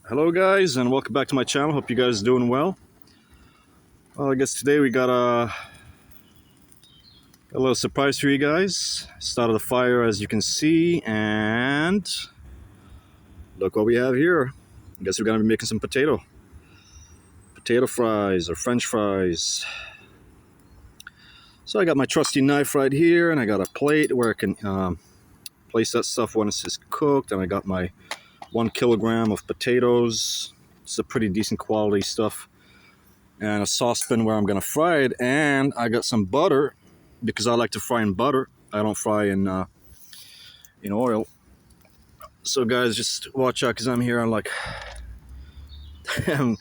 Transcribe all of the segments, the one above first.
Hello guys, and welcome back to my channel. Hope you guys are doing well. Well, I guess today we got a little surprise for you guys. Started the fire, as you can see, and look what we have here. I guess we're gonna be making some potato fries or French fries. So I got my trusty knife right here, and I got a plate where I can place that stuff once it's cooked. And I got my 1 kilogram of potatoes. It's a pretty decent quality stuff. And a saucepan where I'm gonna fry it, and I got some butter because I like to fry in butter. I don't fry in oil. So guys, just watch out because I'm here. I'm like, I'm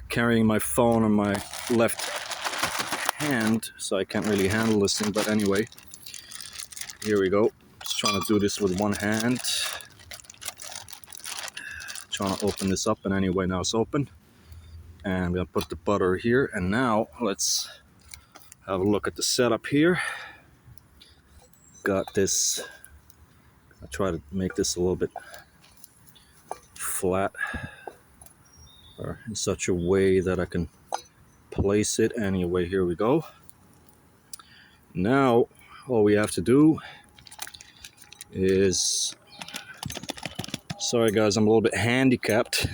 carrying my phone on my left hand, so I can't really handle this thing. But anyway, here we go. Just trying to do this with one hand. Trying to open this up, and anyway, now it's open. And I'm gonna put the butter here, and now let's have a look at the setup here. Got this. I try to make this a little bit flat, or in such a way that I can place it. Anyway, here we go. Now all we have to do is, sorry guys, I'm a little bit handicapped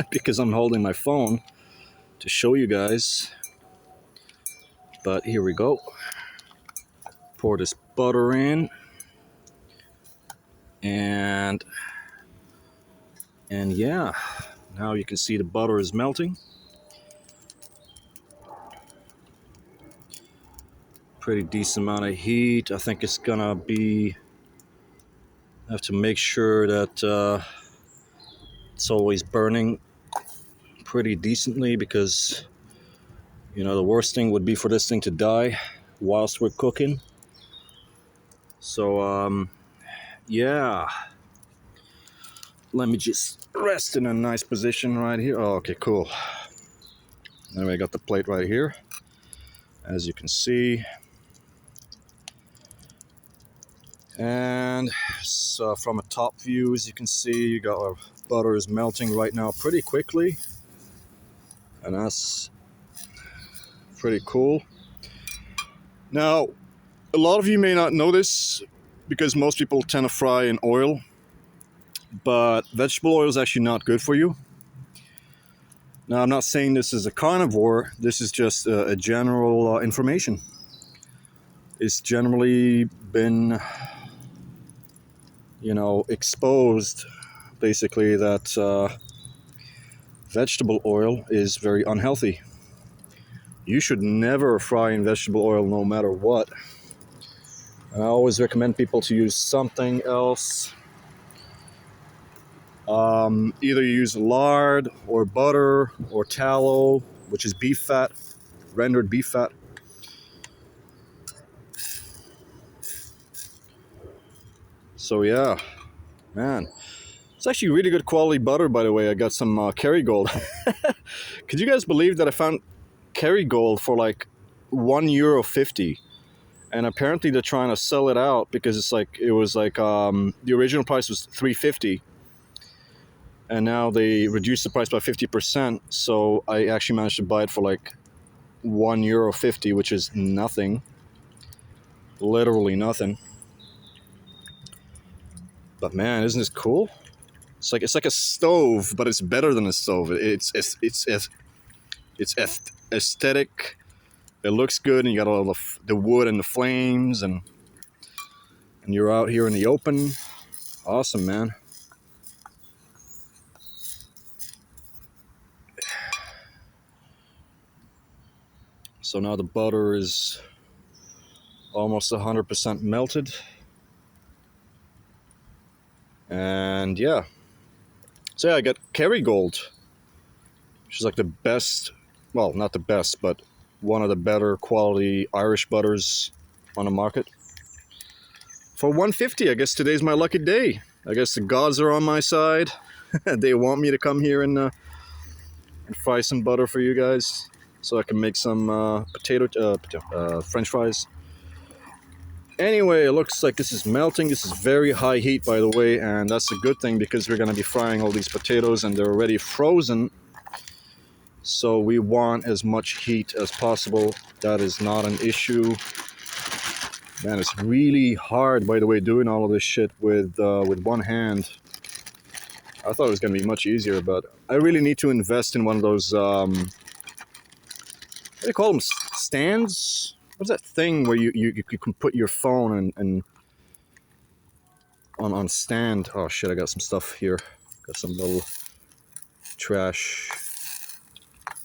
because I'm holding my phone to show you guys, but here we go. Pour this butter in, and yeah, now you can see the butter is melting. Pretty decent amount of heat. I think it's gonna be, I have to make sure that it's always burning pretty decently, because the worst thing would be for this thing to die whilst we're cooking. So yeah, let me just rest in a nice position right here. Oh, okay, cool. Anyway, I got the plate right here, as you can see. And so from a top view, as you can see, you got our butter is melting right now pretty quickly, and that's pretty cool. Now, a lot of you may not know this because most people tend to fry in oil, but vegetable oil is actually not good for you. Now, I'm not saying this is a carnivore. This is just a general information. It's generally been exposed, basically, that vegetable oil is very unhealthy. You should never fry in vegetable oil, no matter what. And I always recommend people to use something else. Either use lard or butter or tallow, which is beef fat, rendered beef fat. So yeah, man, it's actually really good quality butter, by the way. I got some Kerrygold. Could you guys believe that I found Kerrygold for like €1.50? And apparently they're trying to sell it out because it was like the original price was $3.50, and now they reduced the price by 50%. So I actually managed to buy it for like €1.50, which is nothing, literally nothing. But man, isn't this cool? It's like a stove, but it's better than a stove. It's aesthetic. It looks good, and you got all the wood and the flames, and you're out here in the open. Awesome, man. So now the butter is almost 100% melted. And yeah. So yeah, I got Kerrygold, which is like the best, well, not the best, but one of the better quality Irish butters on the market. For $1.50, I guess today's my lucky day. I guess the gods are on my side. They want me to come here and fry some butter for you guys, so I can make some French fries. Anyway, it looks like this is melting. This is very high heat, by the way, and that's a good thing because we're going to be frying all these potatoes and they're already frozen. So we want as much heat as possible. That is not an issue. Man, it's really hard, by the way, doing all of this shit with one hand. I thought it was going to be much easier, but I really need to invest in one of those, what do they call them, stands? What's that thing where you can put your phone and on stand? Oh shit, I got some stuff here. Got some little trash.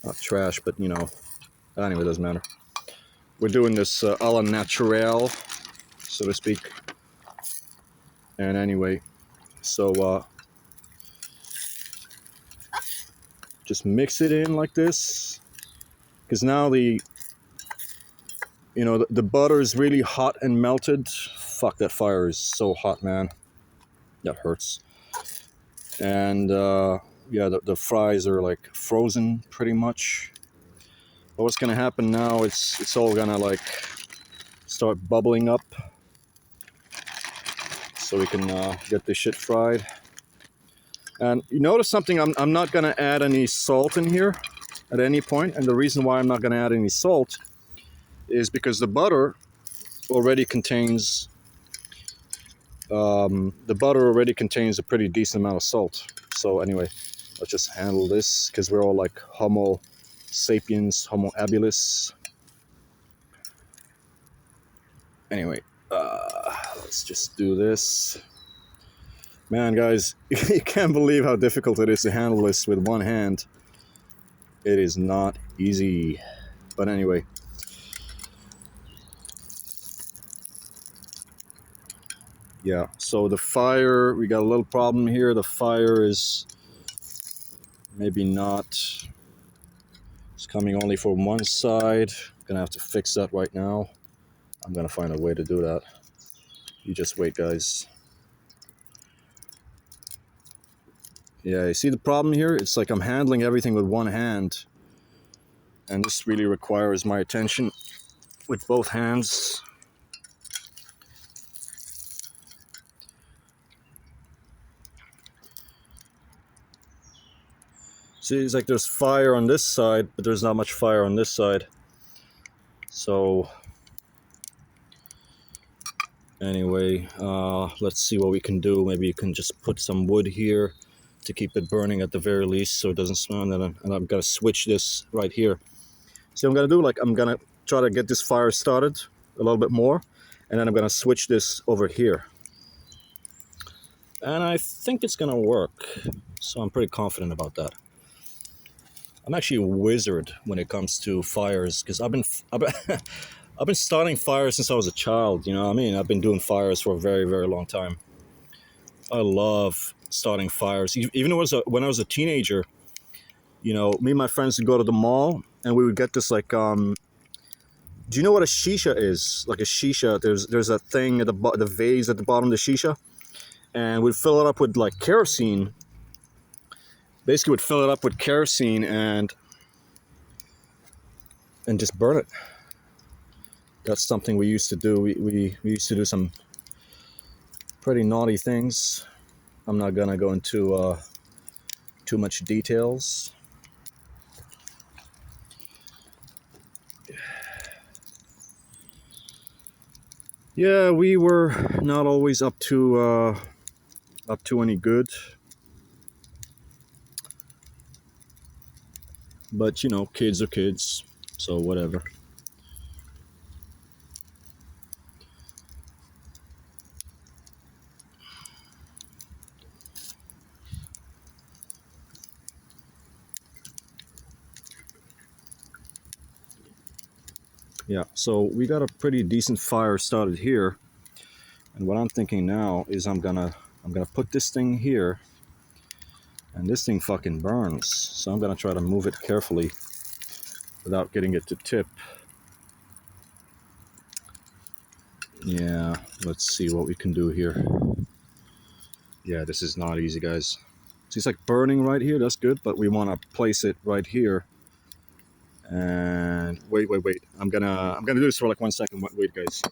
Not trash, but you know. Anyway, it doesn't matter. We're doing this a la naturel, so to speak. And anyway, so just mix it in like this. Because now the butter is really hot and melted. Fuck, that fire is so hot, man. That hurts. And yeah, the fries are like frozen pretty much. But what's gonna happen now? It's all gonna like start bubbling up, so we can get this shit fried. And you notice something? I'm not gonna add any salt in here at any point, and the reason why I'm not gonna add any salt is because the butter already contains a pretty decent amount of salt. So anyway, let's just handle this because we're all like Homo sapiens, Homo habilis. Anyway, let's just do this. Man, guys, you can't believe how difficult it is to handle this with one hand. It is not easy. But anyway. Yeah, so the fire, we got a little problem here. The fire is maybe not, it's coming only from one side. I'm gonna have to fix that right now. I'm gonna find a way to do that. You just wait, guys. Yeah, you see the problem here? It's like I'm handling everything with one hand, and this really requires my attention with both hands. See, it's like there's fire on this side, but there's not much fire on this side. So anyway, let's see what we can do. Maybe you can just put some wood here to keep it burning at the very least, so it doesn't smell. And I'm gonna switch this right here. See what I'm gonna do? Like, I'm gonna try to get this fire started a little bit more, and then I'm gonna switch this over here. And I think it's gonna work. So I'm pretty confident about that. I'm actually a wizard when it comes to fires, because I've been starting fires since I was a child. You know what I mean? I've been doing fires for a very, very long time. I love starting fires. Even when I was a teenager, you know, me and my friends would go to the mall and we would get this like, do you know what a shisha is? Like a shisha, there's a thing at the vase at the bottom of the shisha, and we'd fill it up with like kerosene. Basically, would fill it up with kerosene and just burn it. That's something we used to do. We used to do some pretty naughty things. I'm not gonna go into too much details. Yeah, we were not always up to any good. But, you know, kids are kids, so whatever. Yeah, so we got a pretty decent fire started here. And what I'm thinking now is I'm gonna put this thing here. And this thing fucking burns. So I'm gonna try to move it carefully without getting it to tip. Yeah, let's see what we can do here. Yeah, this is not easy, guys. See, it's like burning right here. That's good, but we want to place it right here. And wait. I'm gonna do this for like 1 second. Wait, guys.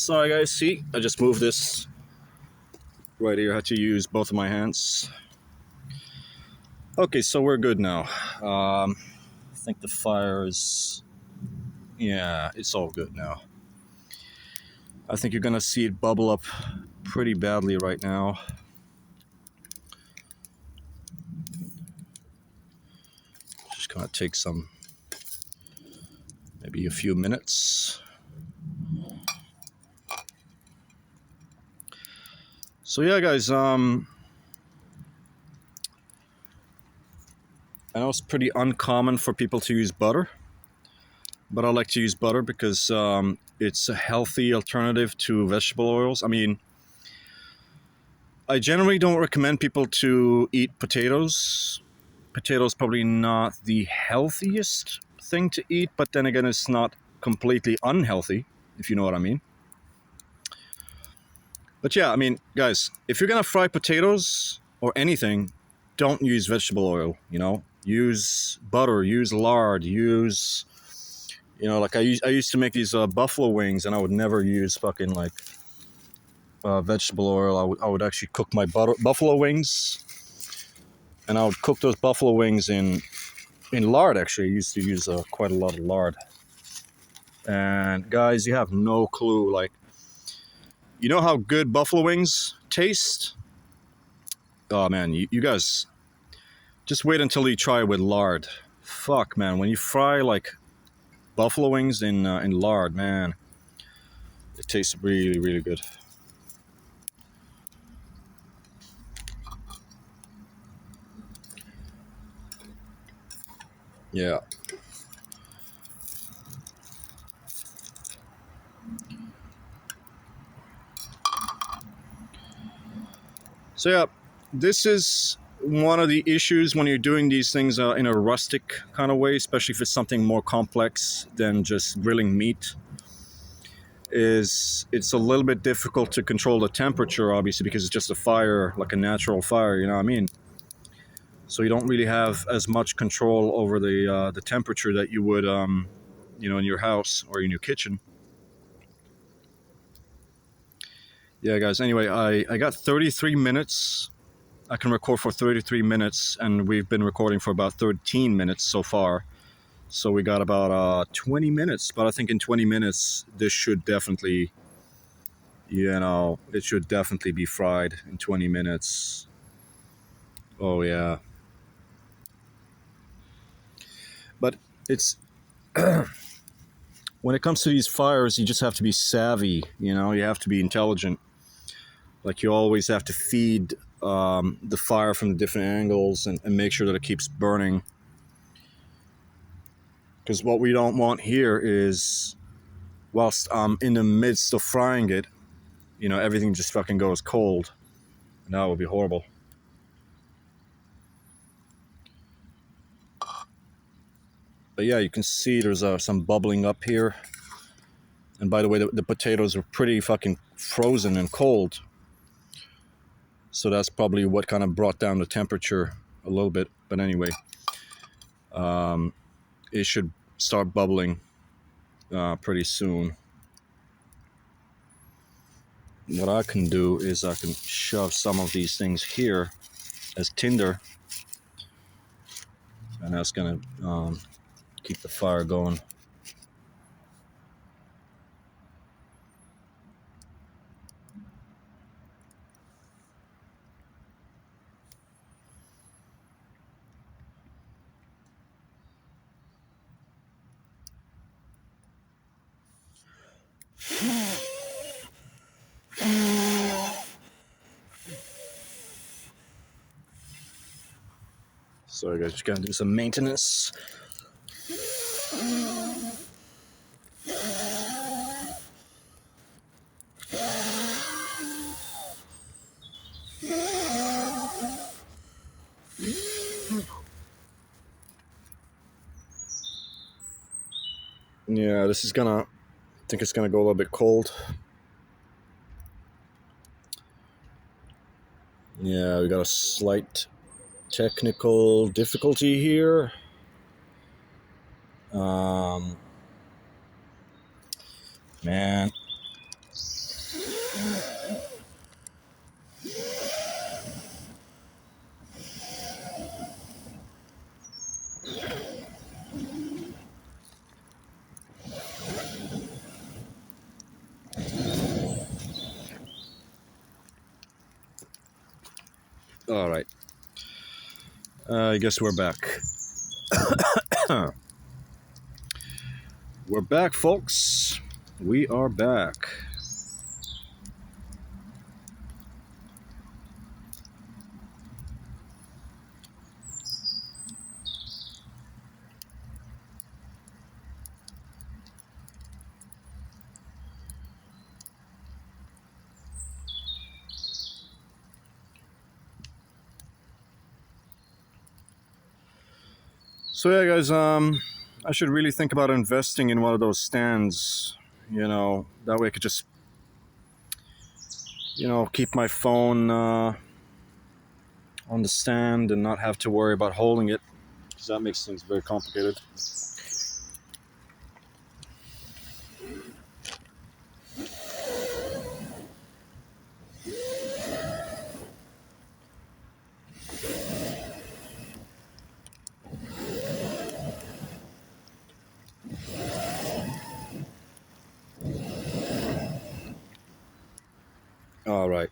Sorry guys, see, I just moved this right here. I had to use both of my hands. Okay, so we're good now. I think the fire is, yeah, it's all good now. I think you're gonna see it bubble up pretty badly right now. Just gonna take some, maybe a few minutes. So yeah, guys, I know it's pretty uncommon for people to use butter, but I like to use butter because it's a healthy alternative to vegetable oils. I mean, I generally don't recommend people to eat potatoes. Potatoes probably not the healthiest thing to eat, but then again, it's not completely unhealthy, if you know what I mean. But yeah, I mean, guys, if you're gonna fry potatoes or anything, don't use vegetable oil, you know? Use butter, use lard, use, you know, like I used to make these buffalo wings, and I would never use fucking like vegetable oil. I would actually cook my buffalo wings, and I would cook those buffalo wings in lard. Actually, I used to use quite a lot of lard. And guys, you have no clue. Like, you know how good buffalo wings taste? Oh man, you guys just wait until you try it with lard. Fuck, man, when you fry like buffalo wings in lard, man, it tastes really, really good. Yeah. So yeah, this is one of the issues when you're doing these things in a rustic kind of way, especially if it's something more complex than just grilling meat. Is it's a little bit difficult to control the temperature, obviously, because it's just a fire, like a natural fire. You know what I mean? So you don't really have as much control over the temperature that you would, you know, in your house or in your kitchen. Yeah, guys. Anyway, I got 33 minutes. I can record for 33 minutes, and we've been recording for about 13 minutes so far. So we got about 20 minutes. But I think in 20 minutes, this should definitely, you know, it should definitely be fried in 20 minutes. Oh, yeah. But it's, when it comes to these fires, you just have to be savvy, you know, you have to be intelligent. Like, you always have to feed the fire from the different angles and make sure that it keeps burning. Because what we don't want here is, whilst I'm in the midst of frying it, you know, everything just fucking goes cold. And that would be horrible. But yeah, you can see there's some bubbling up here. And by the way, the potatoes are pretty fucking frozen and cold. So that's probably what kind of brought down the temperature a little bit. But anyway, it should start bubbling pretty soon. What I can do is I can shove some of these things here as tinder. And that's going to keep the fire going. Sorry guys, just gotta do some maintenance. Yeah, this is gonna, I think it's gonna go a little bit cold. Yeah, we got a slight technical difficulty here. Man, All right. I guess we're back. We're back, folks. We are back. So yeah, guys, I should really think about investing in one of those stands. That way I could just, keep my phone on the stand and not have to worry about holding it, because that makes things very complicated. All right.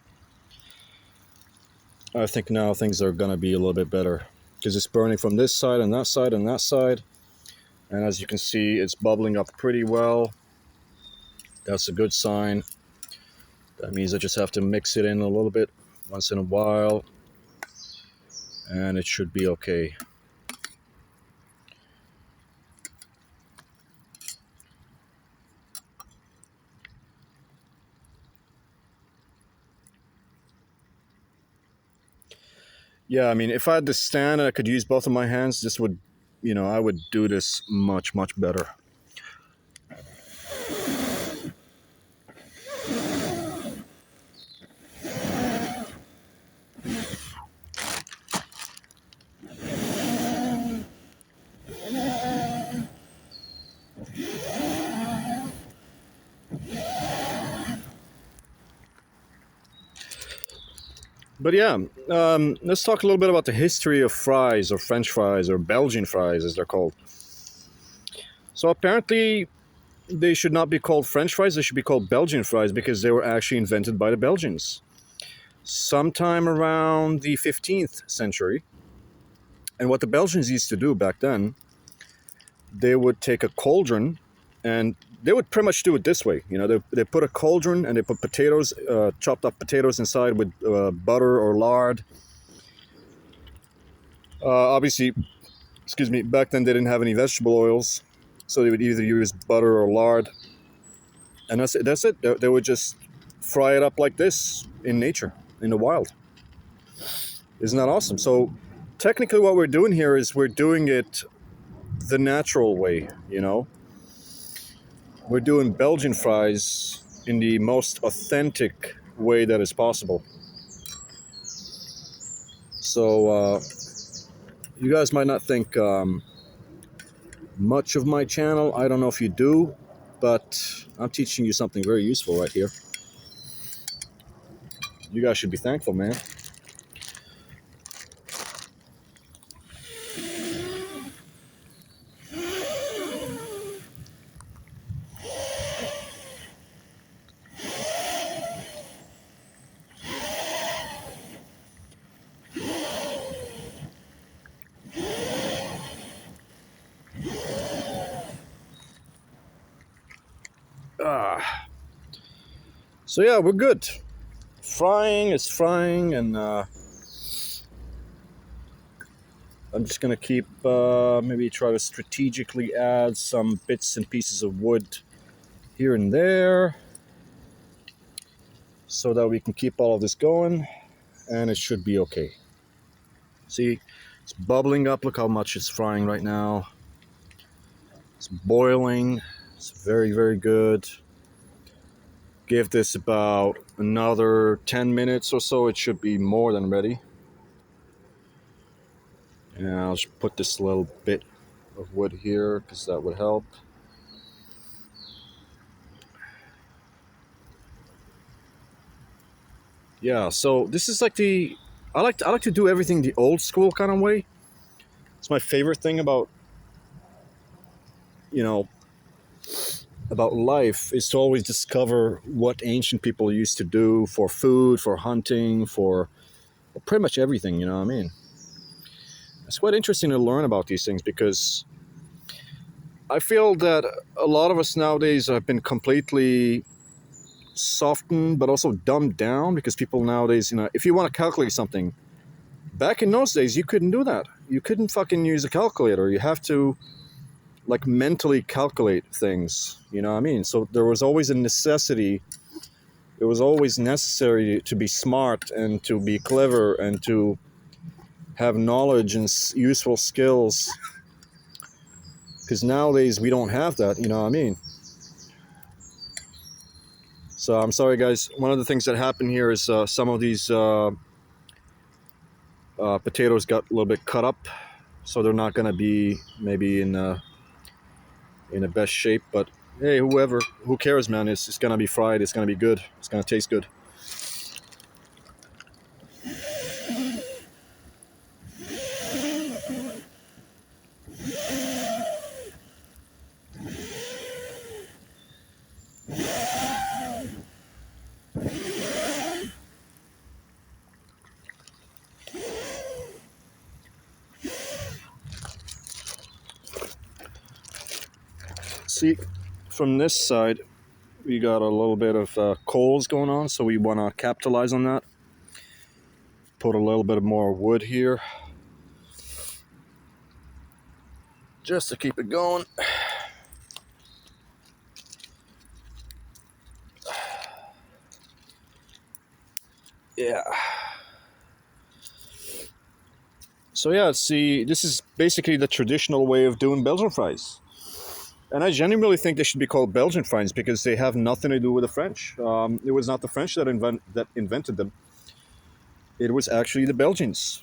I think now things are gonna be a little bit better because it's burning from this side and that side and that side. And as you can see, it's bubbling up pretty well. That's a good sign. That means I just have to mix it in a little bit once in a while, and it should be okay. Yeah, I mean, if I had the stand and I could use both of my hands, this would, I would do this much, much better. But yeah, let's talk a little bit about the history of fries, or French fries, or Belgian fries, as they're called. So apparently, they should not be called French fries, they should be called Belgian fries because they were actually invented by the Belgians sometime around the 15th century. And what the Belgians used to do back then, they would take a cauldron, and they would pretty much do it this way. They put a cauldron and they put potatoes, chopped up potatoes inside with butter or lard. Obviously, excuse me, back then they didn't have any vegetable oils, so they would either use butter or lard. And that's it. That's it. They would just fry it up like this in nature, in the wild. Isn't that awesome? So technically what we're doing here is we're doing it the natural way. We're doing Belgian fries in the most authentic way that is possible. So you guys might not think much of my channel. I don't know if you do, but I'm teaching you something very useful right here. You guys should be thankful, man. So yeah, we're good. Frying is frying, and I'm just gonna keep maybe try to strategically add some bits and pieces of wood here and there so that we can keep all of this going, and it should be okay. See, it's bubbling up. Look how much it's frying right now. It's boiling. It's very, very good. Give this about another 10 minutes or so. It should be more than ready. And I'll just put this little bit of wood here because that would help. Yeah, so this is like I like to do everything the old school kind of way. It's my favorite thing about you know about life is to always discover what ancient people used to do for food, for hunting, for pretty much everything, you know what I mean? It's quite interesting to learn about these things because I feel that a lot of us nowadays have been completely softened but also dumbed down because people nowadays, if you want to calculate something, back in those days, you couldn't do that. You couldn't fucking use a calculator. You have to like mentally calculate things, you know what I mean? So there was always a necessity. It was always necessary to be smart and to be clever and to have knowledge and useful skills. Because nowadays we don't have that, you know what I mean? So I'm sorry, guys. One of the things that happened here is some of these potatoes got a little bit cut up, so they're not going to be maybe in the best shape. But hey, who cares, man? It's going to be fried. It's going to be good. It's going to taste good. See, from this side, we got a little bit of coals going on, so we want to capitalize on that. Put a little bit more wood here, just to keep it going. Yeah. So yeah, see, this is basically the traditional way of doing Belgian fries. And I genuinely think they should be called Belgian fries because they have nothing to do with the French. It was not the French that invented them. It was actually the Belgians.